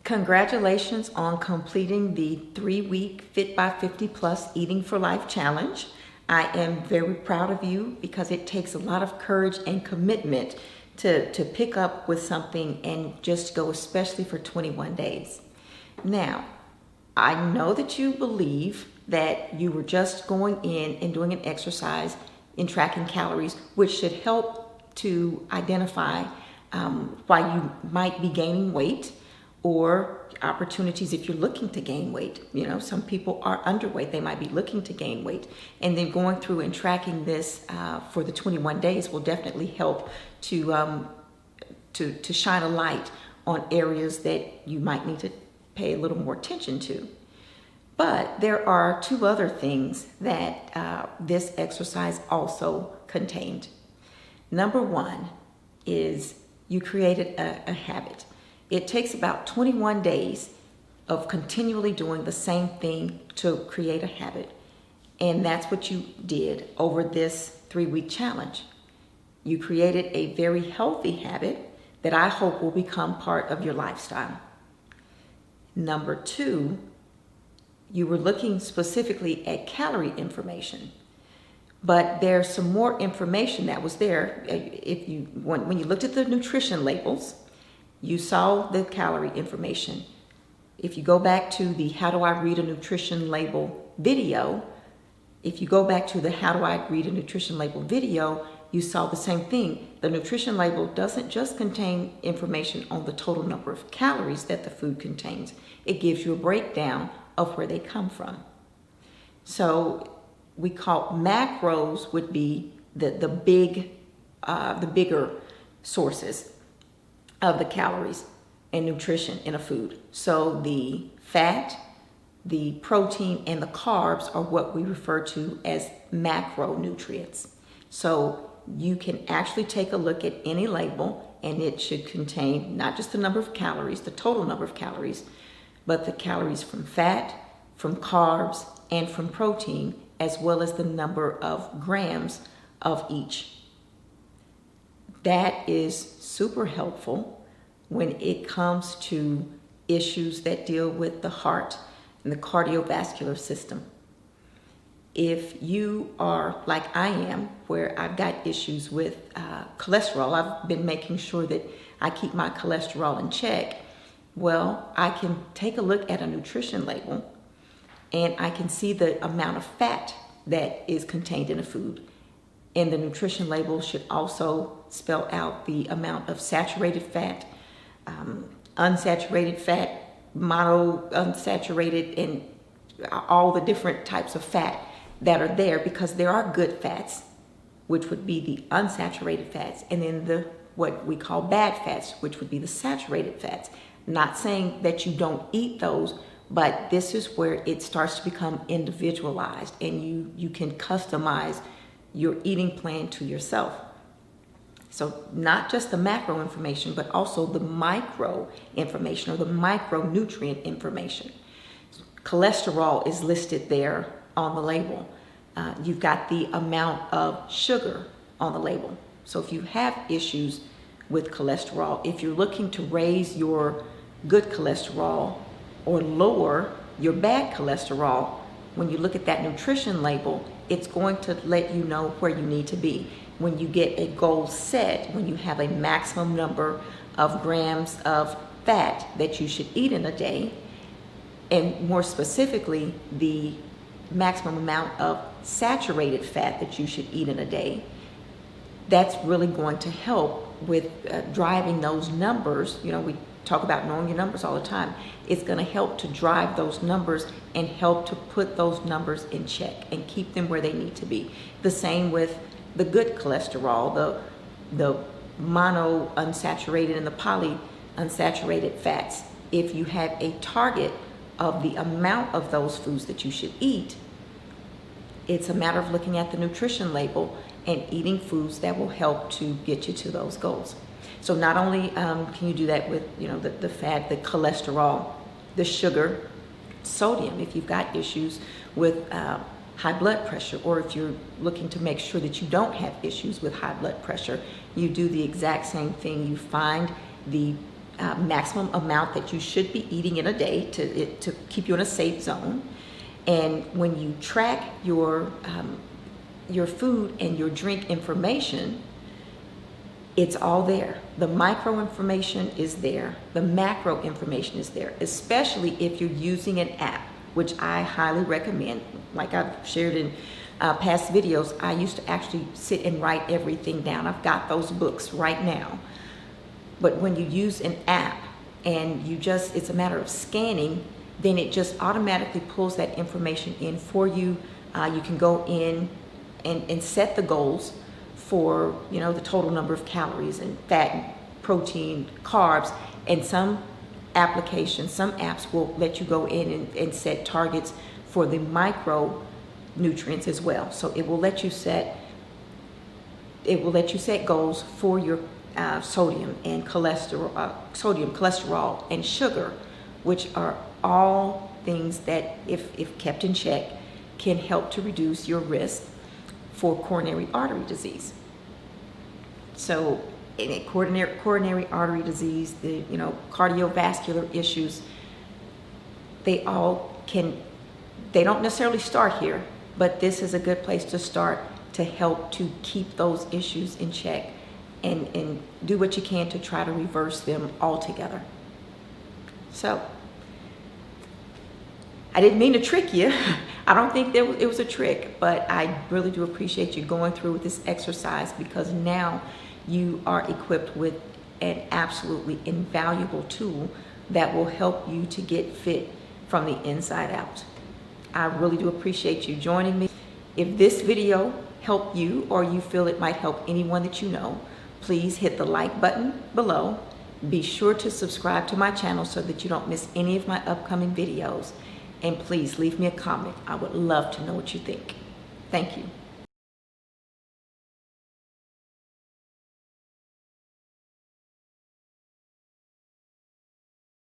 Congratulations on completing the 3-week Fit by 50 Plus Eating for Life Challenge. I am very proud of you because it takes a lot of courage and commitment to pick up with something and just go, especially for 21 days. Now, I know that you believe that you were just going in and doing an exercise in tracking calories, which should help to identify why you might be gaining weight, or opportunities if you're looking to gain weight. You know, some people are underweight, they might be looking to gain weight. And then going through and tracking this for the 21 days will definitely help to shine a light on areas that you might need to pay a little more attention to. But there are two other things that this exercise also contained. Number one is you created a habit. It takes about 21 days of continually doing the same thing to create a habit. And that's what you did over this 3-week challenge. You created a very healthy habit that I hope will become part of your lifestyle. Number two, you were looking specifically at calorie information. But there's some more information that was there. When you looked at the nutrition labels, you saw the calorie information. If you go back to the How Do I Read a Nutrition Label video, you saw the same thing. The nutrition label doesn't just contain information on the total number of calories that the food contains. It gives you a breakdown of where they come from. So we call macros would be the bigger sources of the calories and nutrition in a food. So the fat, the protein, and the carbs are what we refer to as macronutrients. So you can actually take a look at any label and it should contain not just the number of calories, the total number of calories, but the calories from fat, from carbs, and from protein, as well as the number of grams of each. That is super helpful when it comes to issues that deal with the heart and the cardiovascular system. If you are like I am, where I've got issues with cholesterol, I've been making sure that I keep my cholesterol in check. Well, I can take a look at a nutrition label and I can see the amount of fat that is contained in a food. And the nutrition label should also spell out the amount of saturated fat, unsaturated fat, monounsaturated, and all the different types of fat that are there, because there are good fats, which would be the unsaturated fats, and then what we call bad fats, which would be the saturated fats. Not saying that you don't eat those, but this is where it starts to become individualized, and you can customize your eating plan to yourself. So not just the macro information, but also the micro information or the micronutrient information. Cholesterol is listed there on the label. You've got the amount of sugar on the label. So if you have issues with cholesterol, if you're looking to raise your good cholesterol or lower your bad cholesterol, when you look at that nutrition label, it's going to let you know where you need to be. When you get a goal set, when you have a maximum number of grams of fat that you should eat in a day, and more specifically, the maximum amount of saturated fat that you should eat in a day, that's really going to help with driving those numbers. You know, we talk about knowing your numbers all the time. It's going to help to drive those numbers and help to put those numbers in check and keep them where they need to be. The same with the good cholesterol, the monounsaturated and the polyunsaturated fats. If you have a target of the amount of those foods that you should eat, it's a matter of looking at the nutrition label and eating foods that will help to get you to those goals. So not only can you do that with the fat, the cholesterol, the sugar, sodium, if you've got issues with high blood pressure, or if you're looking to make sure that you don't have issues with high blood pressure, you do the exact same thing. You find the maximum amount that you should be eating in a day to keep you in a safe zone. And when you track your food and your drink information, it's all there. The micro information is there. The macro information is there, especially if you're using an app, which I highly recommend. Like I've shared in past videos, I used to actually sit and write everything down. I've got those books right now. But when you use an app and it's a matter of scanning, then it just automatically pulls that information in for you. You can go in and set the goals for, the total number of calories and fat, protein, carbs, and some applications, some apps will let you go in and set targets for the micronutrients as well. So it will let you set goals for your sodium, cholesterol, and sugar, which are all things that, if kept in check, can help to reduce your risk for coronary artery disease. So in coronary artery disease, the cardiovascular issues, they don't necessarily start here, but this is a good place to start to help to keep those issues in check and do what you can to try to reverse them altogether. So I didn't mean to trick you. I don't think it was a trick, but I really do appreciate you going through with this exercise, because now you are equipped with an absolutely invaluable tool that will help you to get fit from the inside out. I really do appreciate you joining me. If this video helped you, or you feel it might help anyone that you know, please hit the like button below. Be sure to subscribe to my channel so that you don't miss any of my upcoming videos. And please leave me a comment. I would love to know what you think. Thank you.